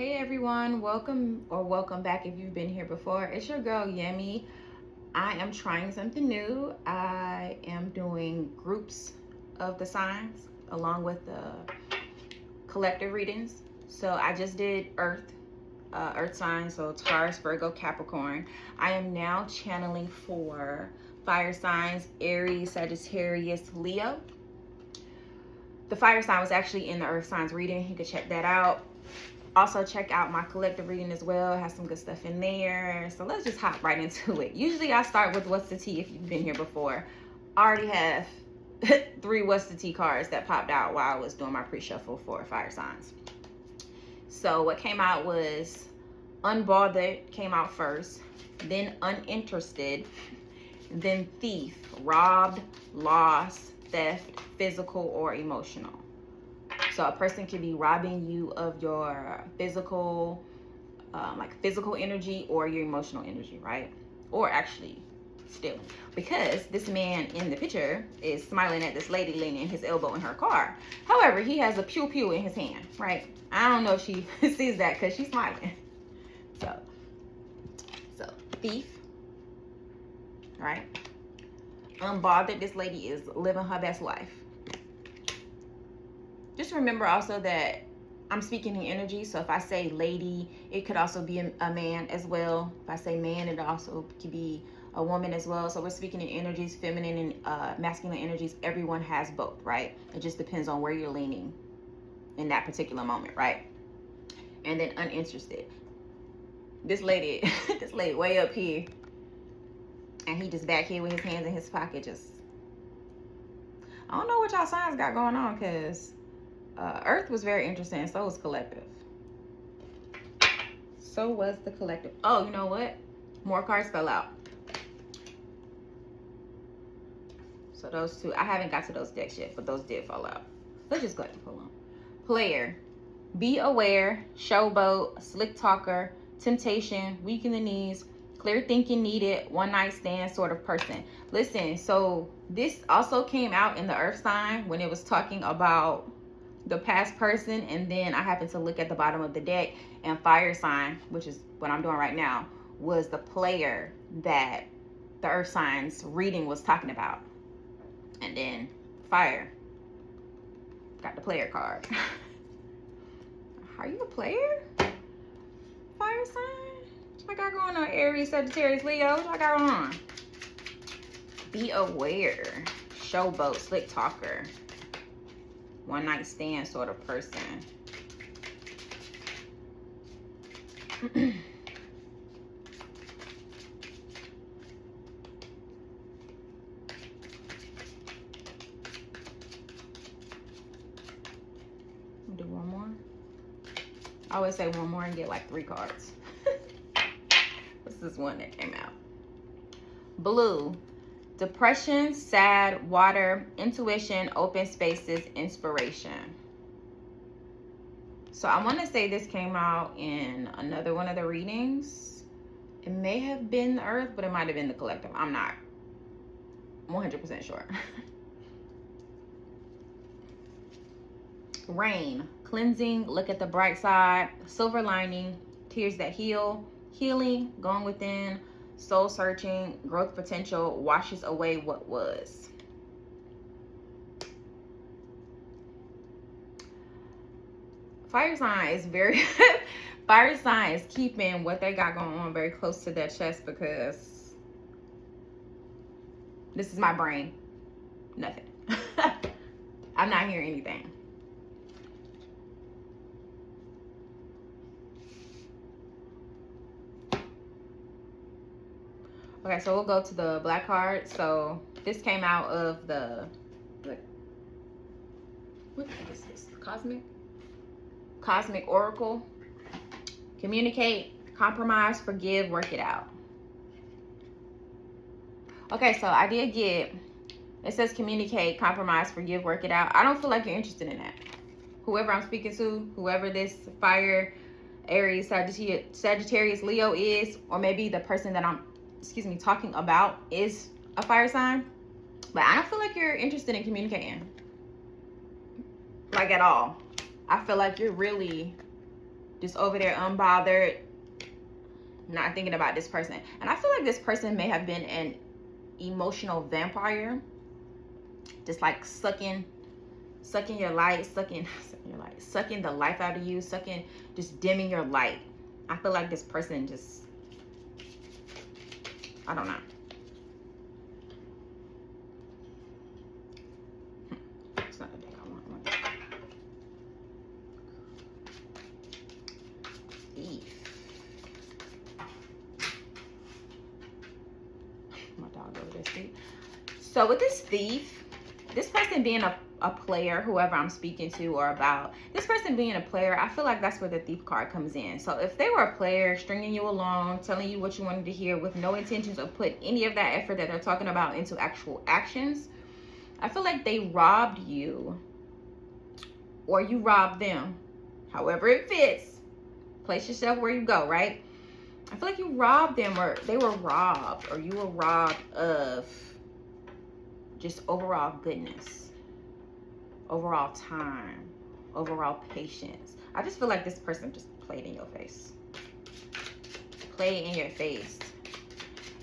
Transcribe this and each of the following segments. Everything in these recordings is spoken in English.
Hey everyone, welcome back if you've been here before. It's your girl Yemi. I am trying something new. I am doing groups of the signs along with the collective readings. So I just did earth signs, so Taurus, Virgo, Capricorn. I am now channeling for fire signs, Aries, Sagittarius, Leo. The fire sign was actually in the earth signs reading. You can check that out. Also, check out my collective reading as well. It has some good stuff in there. So let's just hop right into it. Usually I start with what's the tea if you've been here before. I already have 3 what's the tea cards that popped out while I was doing my pre-shuffle for fire signs. So what came out was unbothered came out first, then uninterested, then thief, robbed, lost, theft, physical or emotional. So a person could be robbing you of your physical, physical energy or your emotional energy, right? Or actually stealing. Because this man in the picture is smiling at this lady leaning his elbow in her car. However, he has a pew pew in his hand, right? I don't know if she sees that because she's smiling. So thief, right? Unbothered, this lady is living her best life. Just remember also that I'm speaking in energy. So if I say lady, it could also be a man as well. If I say man, it also could be a woman as well. So we're speaking in energies, feminine and masculine energies. Everyone has both, right? It just depends on where you're leaning in that particular moment, right? And then uninterested. This lady way up here, and he just back here with his hands in his pocket. Just, I don't know what y'all signs got going on, because Earth was very interesting. So was collective. So was the collective. Oh, you know what? More cards fell out. So those two, I haven't got to those decks yet, but those did fall out. Let's just go ahead and pull them. Player. Be aware, showboat, slick talker, temptation, weak in the knees, clear thinking needed, one night stand sort of person. Listen, so this also came out in the earth sign when it was talking about the past person, and then I happened to look at the bottom of the deck, and fire sign, which is what I'm doing right now, was the player that the earth signs reading was talking about. And then fire got the player card. Are you a player? Fire sign? What I got going on? Aries, Sagittarius, Leo. What I got going on? Be aware, showboat, slick talker, one night stand sort of person. Do one more. I always say one more and get like 3 cards. What's this one that came out? Blue. Depression, sad, water, intuition, open spaces, inspiration. So I want to say this came out in another one of the readings. It may have been the earth, but it might have been the collective. I'm not 100% sure. Rain, cleansing, look at the bright side, silver lining, tears that heal, healing, going within, soul searching, growth potential, washes away what was. Fire sign is very fire sign is keeping what they got going on very close to their chest, because this is my brain. Nothing. I'm not hearing anything. Okay, so we'll go to the black card. So this came out of the, what is this? Cosmic Oracle. Communicate, compromise, forgive, work it out. Okay, so I did get, it says communicate, compromise, forgive, work it out. I don't feel like you're interested in that. Whoever I'm speaking to, whoever this fire, Aries, Sagittarius, Leo is, or maybe the person that I'm talking about is a fire sign, but I don't feel like you're interested in communicating, like, at all. I feel like you're really just over there unbothered, not thinking about this person. And I feel like this person may have been an emotional vampire, just like sucking your light, sucking the life out of you, just dimming your light. I feel like this person just, I don't know. It's not the deck I want. Thief. My dog over there, see? So with this thief, this person being a player, whoever I'm speaking to or about, this person being a player, I feel like that's where the thief card comes in. So if they were a player, stringing you along, telling you what you wanted to hear with no intentions of putting any of that effort that they're talking about into actual actions, I feel like they robbed you or you robbed them. However it fits. Place yourself where you go, right? I feel like you robbed them, or they were robbed, or you were robbed of just overall goodness, overall time, overall patience. I just feel like this person just played in your face. Played in your face.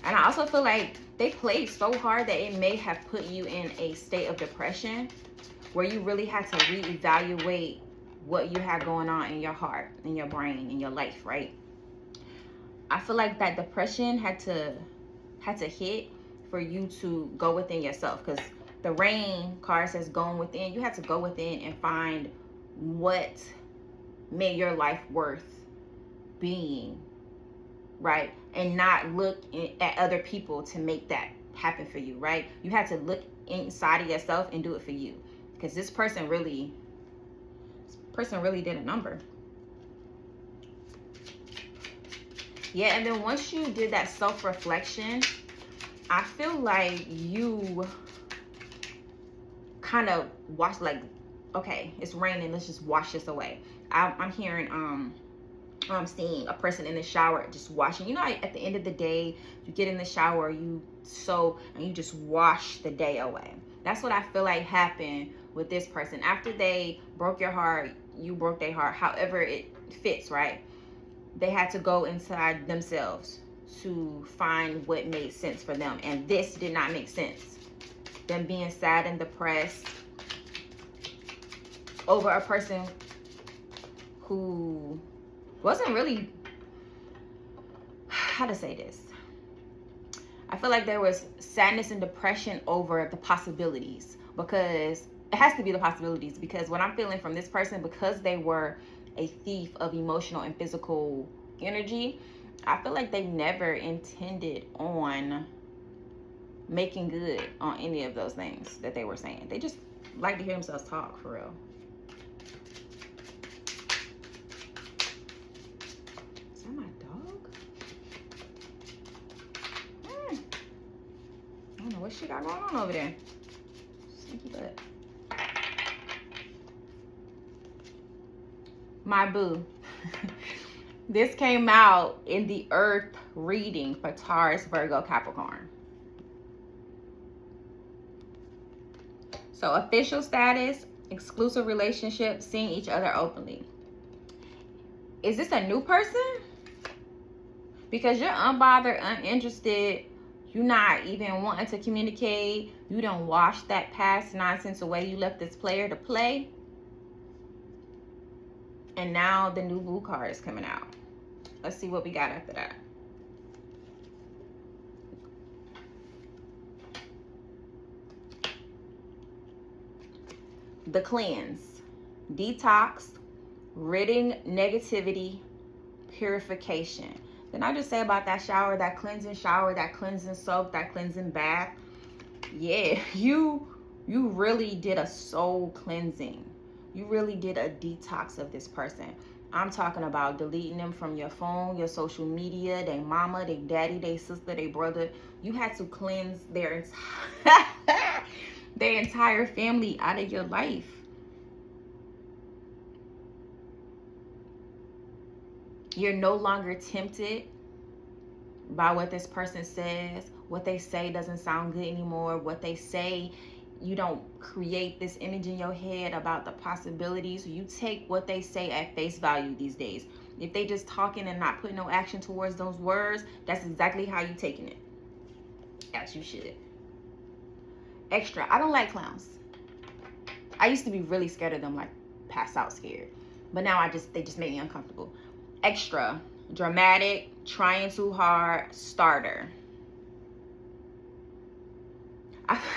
And I also feel like they played so hard that it may have put you in a state of depression where you really had to reevaluate what you had going on in your heart, in your brain, in your life, right? I feel like that depression had to hit for you to go within yourself, because the rain card says going within. You had to go within and find what made your life worth being, right? And not look at other people to make that happen for you, right? You had to look inside of yourself and do it for you, because this person really did a number. Yeah, and then once you did that self-reflection, I feel like you kind of watched, like, okay, it's raining, let's just wash this away. I'm hearing, I'm seeing a person in the shower just washing. You know, at the end of the day, you get in the shower, you soak, and you just wash the day away. That's what I feel like happened with this person. After they broke your heart, you broke their heart, however it fits, right? They had to go inside themselves to find what made sense for them. And this did not make sense. Them being sad and depressed over a person who wasn't really, how to say this? I feel like there was sadness and depression over the possibilities, because it has to be the possibilities, because what I'm feeling from this person, because they were a thief of emotional and physical energy, I feel like they never intended on making good on any of those things that they were saying. They just like to hear themselves talk, for real. Is that my dog? I don't know what she got going on over there. Sneaky butt. My boo. This came out in the Earth reading for Taurus, Virgo, Capricorn. So official status, exclusive relationship, seeing each other openly. Is this a new person? Because you're unbothered, uninterested. You're not even wanting to communicate. You don't wash that past nonsense away. You left this player to play. And now the new boo card is coming out. Let's see what we got after that. The cleanse, detox, ridding negativity, purification. Then I just say about that shower, that cleansing shower, that cleansing soak, that cleansing bath. Yeah, you really did a soul cleansing. You really did a detox of this person. I'm talking about deleting them from your phone, your social media, their mama, their daddy, their sister, their brother. You had to cleanse their entire family out of your life. You're no longer tempted by what this person says. What they say doesn't sound good anymore. What they say, you don't create this image in your head about the possibilities. You take what they say at face value these days. If they just talking and not putting no action towards those words, that's exactly how you taking it. As you should. Extra. I don't like clowns. I used to be really scared of them, like pass out scared. But now they just make me uncomfortable. Extra. Dramatic. Trying too hard. Starter.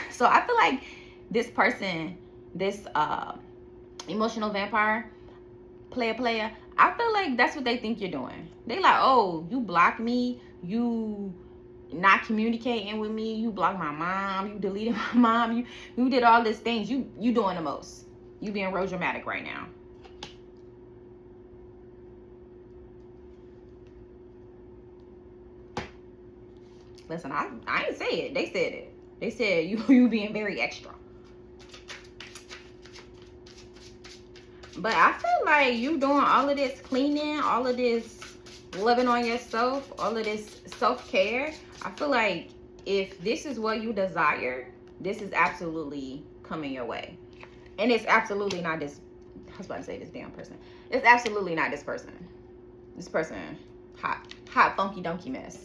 So I feel like this person, this emotional vampire, player, I feel like that's what they think you're doing. They like, oh, you blocked me, you not communicating with me, you blocked my mom, you deleted my mom, you did all these things. You doing the most. You being real dramatic right now. Listen, I ain't say it. They said it. They said you being very extra. But I feel like you doing all of this cleaning, all of this loving on yourself, all of this self-care. I feel like if this is what you desire, this is absolutely coming your way. And it's absolutely not this, I was about to say this damn person. It's absolutely not this person. This person, hot funky donkey mess.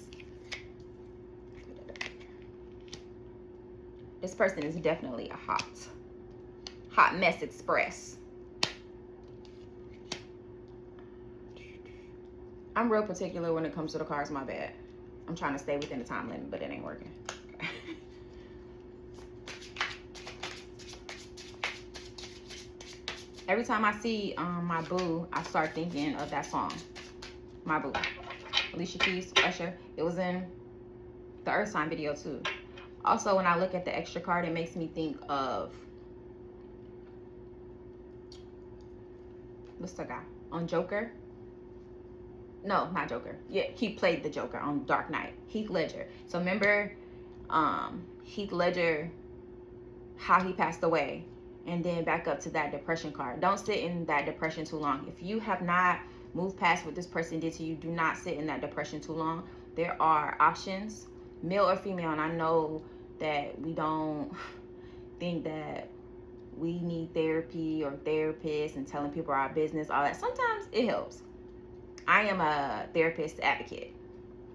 This person is definitely a hot mess express. I'm real particular when it comes to the cards, my bad. I'm trying to stay within the time limit, but it ain't working. Every time I see my boo, I start thinking of that song. My Boo. Alicia Keys, Usher. It was in the Earth Sign video too. Also, when I look at the extra card, it makes me think of, what's the guy on Joker? No, not Joker. Yeah, he played the Joker on Dark Knight. Heath Ledger. So remember Heath Ledger, how he passed away, and then back up to that depression card. Don't sit in that depression too long. If you have not moved past what this person did to you, do not sit in that depression too long. There are options, male or female, and I know that we don't think that we need therapy or therapists and telling people our business, all that. Sometimes it helps. I am a therapist advocate.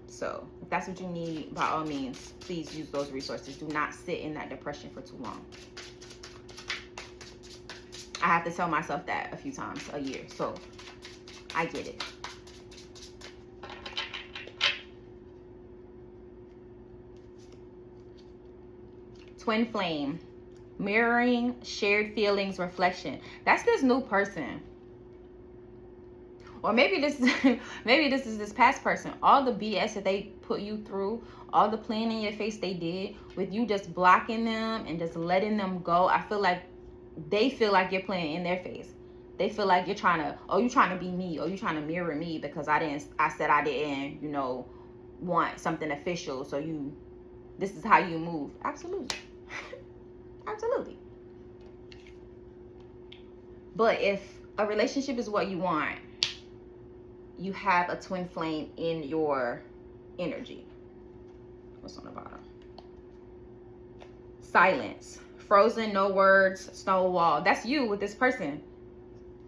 So if that's what you need, by all means, please use those resources. Do not sit in that depression for too long. I have to tell myself that a few times a year. So I get it. Twin flame, mirroring, shared feelings, reflection. That's this new person. Or maybe this is this past person. All the BS that they put you through, all the playing in your face they did, with you just blocking them and just letting them go. I feel like they feel like you're playing in their face. They feel like you're trying to be me, or you're trying to mirror me because I said I didn't, want something official. So this is how you move. Absolutely. Absolutely. But if a relationship is what you want, you have a twin flame in your energy. What's on the bottom? Silence. Frozen, no words, stone wall. That's you with this person.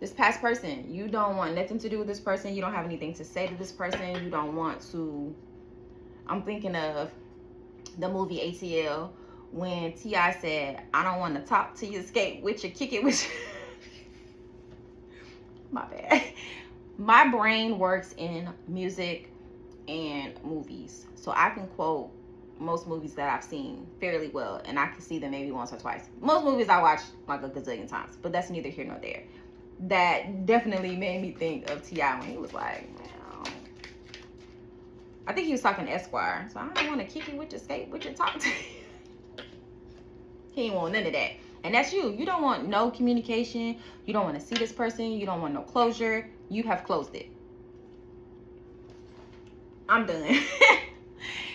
This past person. You don't want nothing to do with this person. You don't have anything to say to this person. You don't want to. I'm thinking of the movie ATL when T.I. said, I don't want to talk to you, skate with you, kick it with you. My bad. My brain works in music and movies. So I can quote most movies that I've seen fairly well, and I can see them maybe once or twice. Most movies I watch like a gazillion times, but that's neither here nor there. That definitely made me think of T.I. when he was like, I think he was talking to Esquire. So I don't want to kick it with your, skate with your, talk to you. He ain't want none of that. And that's you. You don't want no communication. You don't want to see this person. You don't want no closure. You have closed it. I'm done.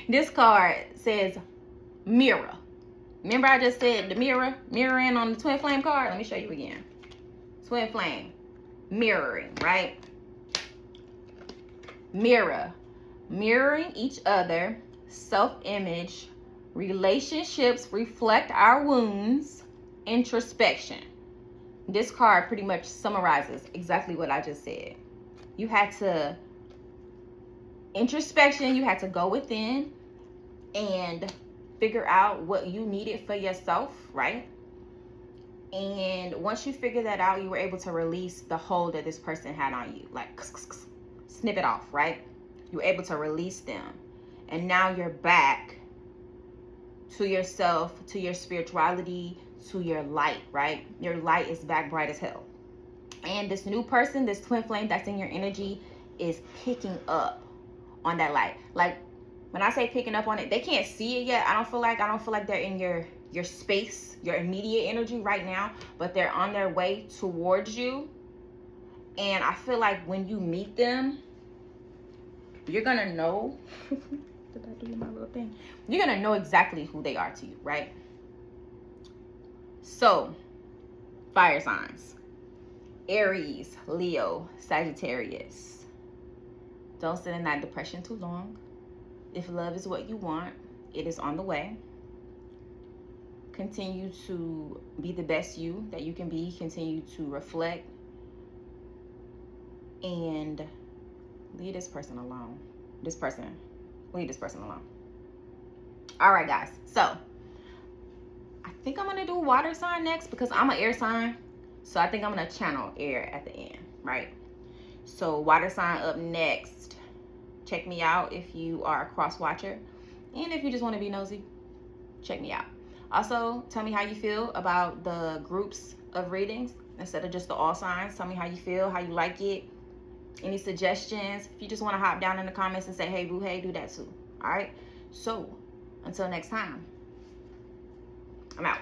This card says mirror. Remember I just said the mirroring on the twin flame card? Let me show you again. Twin flame, mirroring, right? Mirror, mirroring each other, self-image, relationships reflect our wounds, introspection. This card pretty much summarizes exactly what I just said. You had to introspection. You had to go within and figure out what you needed for yourself, right? And once you figure that out, you were able to release the hold that this person had on you, like snip it off, right? You were able to release them. And now you're back to yourself, to your spirituality, to your light, right? Your light is back bright as hell. And this new person, this twin flame that's in your energy is picking up on that light. Like when I say picking up on it, they can't see it yet. I don't feel like they're in your space, your immediate energy right now, but they're on their way towards you. And I feel like when you meet them, you're gonna know. Did I do my little thing? You're gonna know exactly who they are to you, right? So, fire signs: Aries, Leo, Sagittarius. Don't sit in that depression too long. If love is what you want, it is on the way. Continue to be the best you that you can be. Continue to reflect. And leave this person alone. Leave this person alone. All right, guys. So, I think I'm going to do water sign next because I'm an air sign. So, I think I'm going to channel air at the end, right? So, water sign up next. Check me out if you are a cross watcher. And if you just want to be nosy, check me out. Also, tell me how you feel about the groups of readings instead of just the all signs. Tell me how you feel, how you like it. Any suggestions? If you just want to hop down in the comments and say, hey, boo, hey, do that too. All right? So, until next time, I'm out.